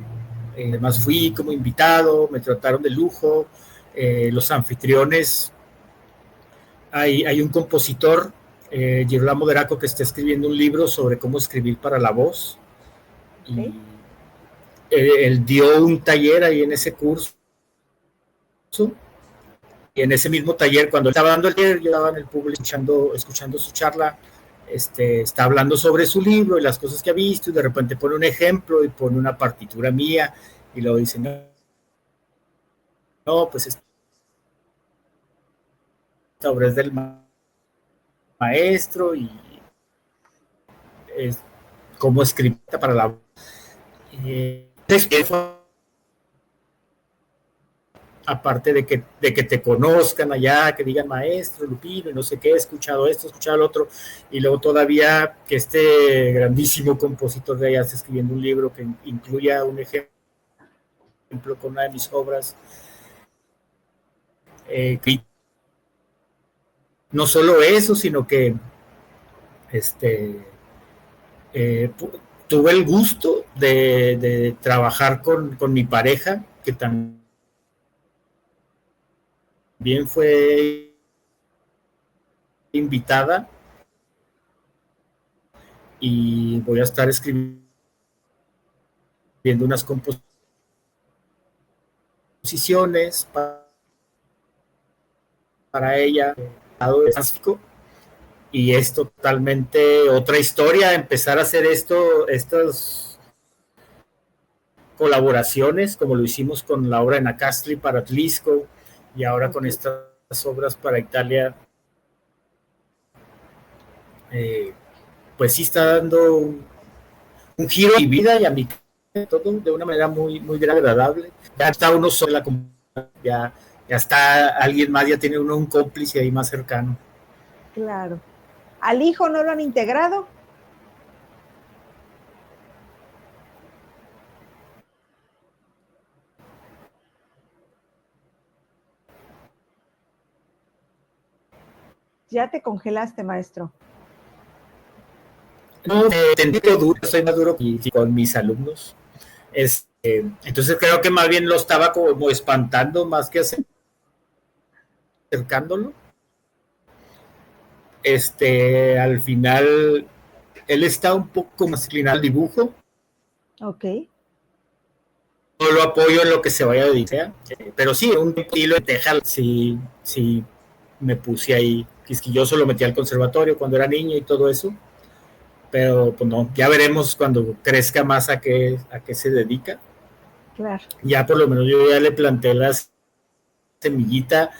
Además fui como invitado, me trataron de lujo. Los anfitriones, hay un compositor, Girolamo Deraco, que está escribiendo un libro sobre cómo escribir para la voz. Okay. Y él dio un taller ahí en ese curso. Y en ese mismo taller, cuando él estaba dando el taller, yo estaba en el público escuchando su charla. Está hablando sobre su libro y las cosas que ha visto, y de repente pone un ejemplo y pone una partitura mía, y luego dice, no, pues esta obra es del maestro, y es como escrita para la... aparte de que te conozcan allá, que digan maestro Lupino y no sé qué, he escuchado esto, he escuchado lo otro, y luego todavía que este grandísimo compositor de allá está escribiendo un libro que incluya un ejemplo con una de mis obras. No solo eso, sino que tuve el gusto de trabajar con mi pareja, que también fue invitada, y voy a estar escribiendo unas composiciones para ella, y es totalmente otra historia empezar a hacer estas colaboraciones, como lo hicimos con la obra de Nacastli para Tlisco, y ahora con estas obras para Italia. Pues sí está dando un giro a mi vida y a mi todo de una manera muy, muy agradable. Ya está uno sola, ya está alguien más, ya tiene uno un cómplice ahí más cercano. Claro. ¿Al hijo no lo han integrado? Ya te congelaste, maestro. No, soy más duro con mis alumnos. Entonces creo que más bien lo estaba como espantando más que acercándolo. Al final, él está un poco más inclinado al dibujo. Ok. No lo apoyo en lo que se vaya a dedicar, pero sí, un estilo de Texas, sí, me puse ahí quisquilloso, lo metí al conservatorio cuando era niño y todo eso, pero pues no, ya veremos cuando crezca más a qué se dedica. Claro. Ya por lo menos yo ya le planté la semillita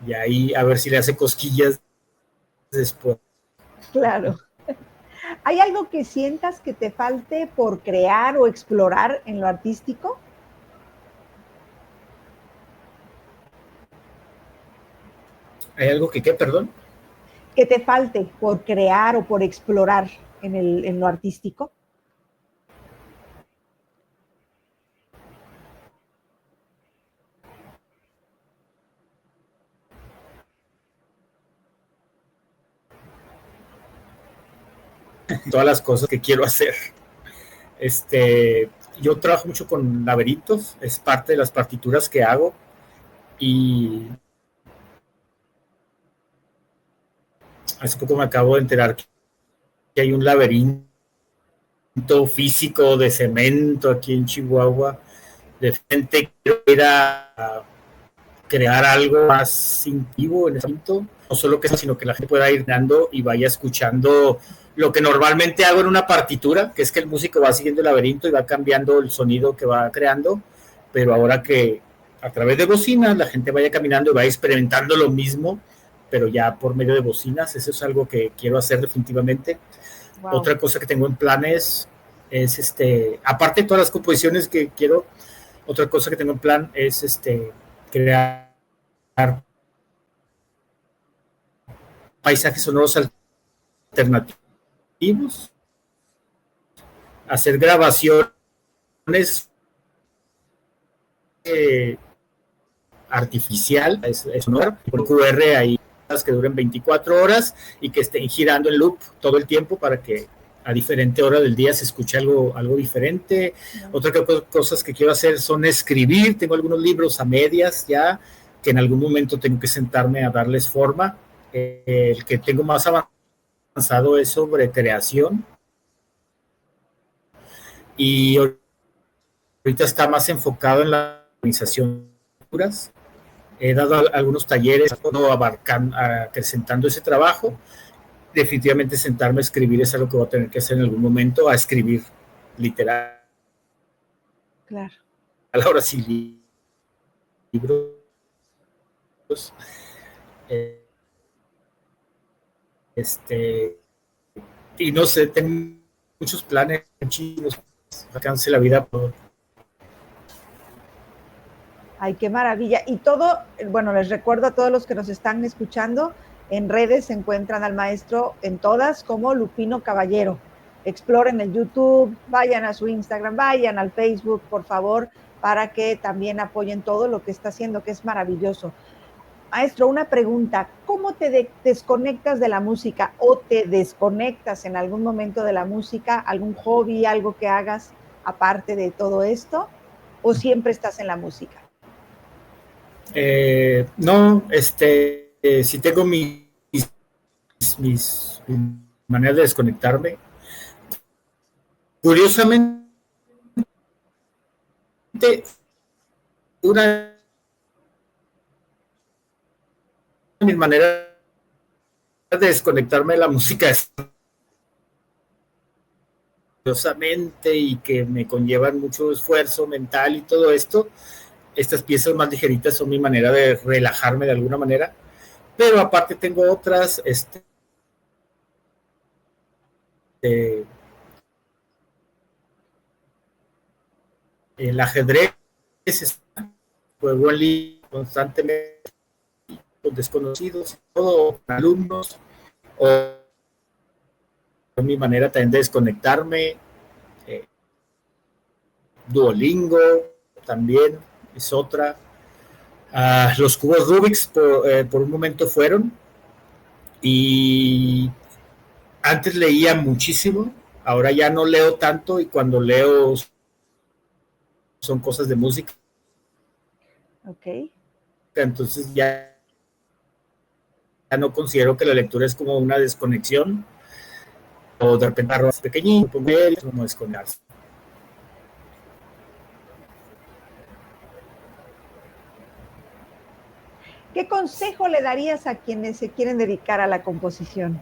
y ahí a ver si le hace cosquillas después. Claro. ¿Hay algo que sientas que te falte por crear o explorar en lo artístico? ¿Hay algo que qué, perdón? Que te falte por crear o por explorar en lo artístico. Todas las cosas que quiero hacer. Yo trabajo mucho con laberintos, es parte de las partituras que hago y hace poco me acabo de enterar que hay un laberinto físico de cemento aquí en Chihuahua. De frente quiero ir a crear algo más intuitivo en ese momento, no solo que eso, sino que la gente pueda ir dando y vaya escuchando lo que normalmente hago en una partitura, que es que el músico va siguiendo el laberinto y va cambiando el sonido que va creando, pero ahora que a través de bocinas la gente vaya caminando y va experimentando lo mismo, pero ya por medio de bocinas, eso es algo que quiero hacer definitivamente. Wow. Otra cosa que tengo en planes es aparte de todas las composiciones que quiero, otra cosa que tengo en plan es crear paisajes sonoros alternativos, hacer grabaciones artificial, es sonora, por QR ahí que duren 24 horas y que estén girando en loop todo el tiempo para que a diferente hora del día se escuche algo diferente. Otra cosas que quiero hacer son escribir, tengo algunos libros a medias ya, que en algún momento tengo que sentarme a darles forma. El que tengo más avanzado es sobre creación y ahorita está más enfocado en la organización de culturas. He dado algunos talleres acrecentando ese trabajo. Definitivamente sentarme a escribir es algo que voy a tener que hacer en algún momento, a escribir literal. Claro. Ahora sí, libros. Y no sé, tengo muchos planes chinos, alcance la vida por... Ay, qué maravilla. Y todo, bueno, les recuerdo a todos los que nos están escuchando, en redes se encuentran al maestro en todas como Lupino Caballero. Exploren el YouTube, vayan a su Instagram, vayan al Facebook, por favor, para que también apoyen todo lo que está haciendo, que es maravilloso. Maestro, una pregunta, ¿cómo te desconectas de la música o te desconectas en algún momento de la música? ¿Algún hobby, algo que hagas aparte de todo esto? ¿O siempre estás en la música? No, sí tengo mis maneras de desconectarme. Curiosamente, una de mis maneras de desconectarme de la música es y que me conllevan mucho esfuerzo mental y todo esto. Estas piezas más ligeritas son mi manera de relajarme de alguna manera, pero aparte tengo otras, el ajedrez, juego en línea constantemente con desconocidos, todo con alumnos, o mi manera también de desconectarme. Duolingo también es otra. Los cubos Rubik's por un momento fueron. Y antes leía muchísimo, ahora ya no leo tanto y cuando leo son cosas de música. Ok. Entonces ya no considero que la lectura es como una desconexión o de repente arroz pequeñito, como desconectarse. ¿Qué consejo le darías a quienes se quieren dedicar a la composición?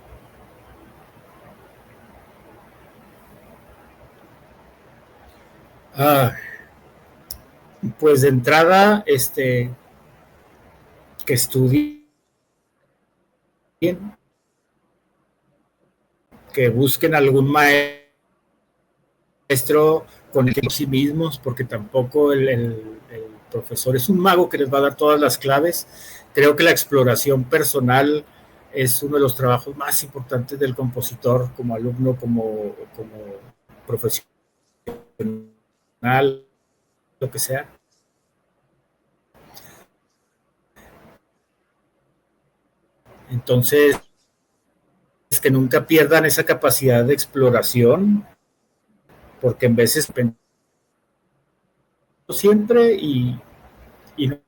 Pues de entrada, que estudien, que busquen algún maestro con el que sí mismos, porque tampoco el profesor es un mago que les va a dar todas las claves. Creo que la exploración personal es uno de los trabajos más importantes del compositor como alumno, como profesional, lo que sea. Entonces, es que nunca pierdan esa capacidad de exploración, porque en veces siempre y no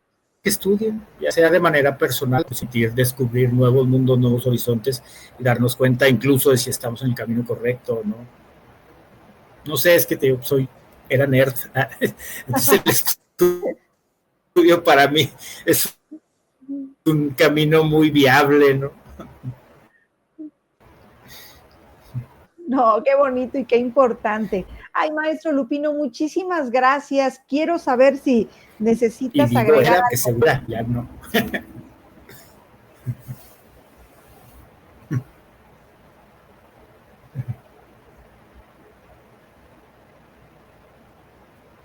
que estudien, ya sea de manera personal, sentir, descubrir nuevos mundos, nuevos horizontes y darnos cuenta incluso de si estamos en el camino correcto o no. No sé, es que era nerd. Entonces el estudio para mí es un camino muy viable, ¿no? No, qué bonito y qué importante. Ay, maestro Lupino, muchísimas gracias. Quiero saber si Y necesitas digo, agregar era que algo. segura, ya no.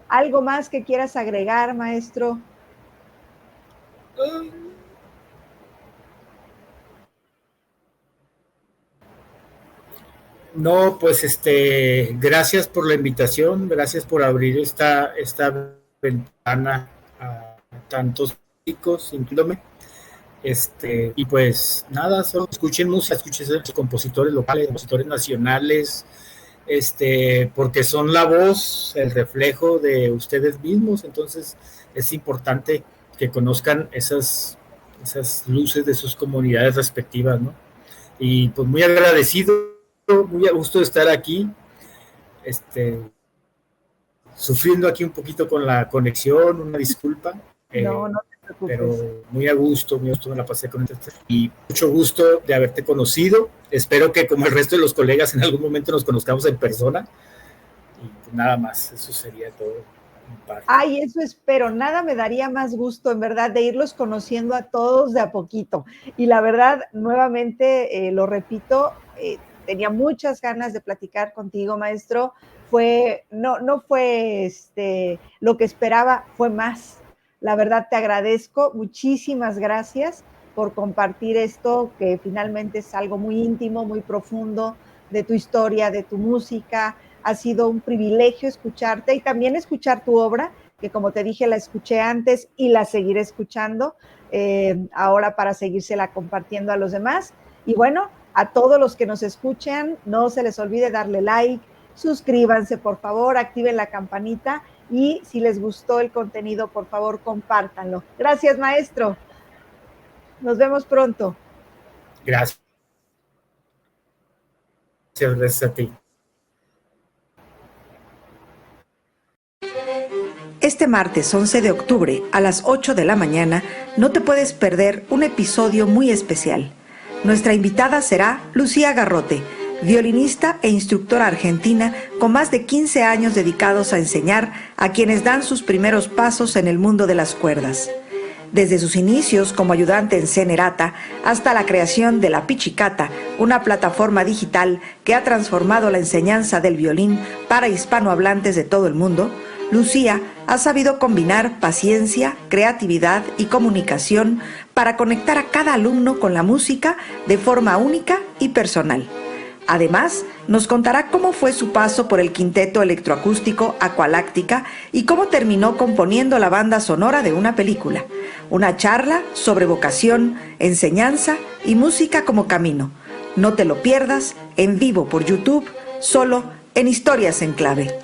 ¿Algo más que quieras agregar, maestro? No, pues gracias por la invitación, gracias por abrir esta ventana a tantos chicos, incluyéndome. Y pues nada, solo escuchen música, escuchen a los compositores locales, compositores nacionales, porque son la voz, el reflejo de ustedes mismos. Entonces es importante que conozcan esas luces de sus comunidades respectivas, ¿no? Y pues muy agradecido, muy a gusto de estar aquí, sufriendo aquí un poquito con la conexión, una disculpa. No, no te preocupes. Pero muy a gusto me la pasé con este y mucho gusto de haberte conocido. Espero que como el resto de los colegas en algún momento nos conozcamos en persona y pues nada más, eso sería todo. Ay, eso espero. Nada me daría más gusto, en verdad, de irlos conociendo a todos de a poquito. Y la verdad, nuevamente, lo repito, tenía muchas ganas de platicar contigo, maestro. No fue lo que esperaba, fue más. La verdad, te agradezco. Muchísimas gracias por compartir esto, que finalmente es algo muy íntimo, muy profundo de tu historia, de tu música. Ha sido un privilegio escucharte y también escuchar tu obra, que como te dije, la escuché antes y la seguiré escuchando ahora para seguírsela compartiendo a los demás. Y bueno, a todos los que nos escuchan, no se les olvide darle like, suscríbanse por favor, activen la campanita y si les gustó el contenido, por favor, compártanlo. Gracias, maestro. Nos vemos pronto. Gracias. Gracias a ti. Este martes 11 de octubre a las 8 de la mañana no te puedes perder un episodio muy especial. Nuestra invitada será Lucía Garrote, violinista e instructora argentina con más de 15 años dedicados a enseñar a quienes dan sus primeros pasos en el mundo de las cuerdas. Desde sus inicios como ayudante en Cenerata hasta la creación de La Pichicata, una plataforma digital que ha transformado la enseñanza del violín para hispanohablantes de todo el mundo, Lucía ha sabido combinar paciencia, creatividad y comunicación para conectar a cada alumno con la música de forma única y personal. Además, nos contará cómo fue su paso por el quinteto electroacústico Aqualáctica y cómo terminó componiendo la banda sonora de una película. Una charla sobre vocación, enseñanza y música como camino. No te lo pierdas, en vivo por YouTube, solo en Historias en Clave.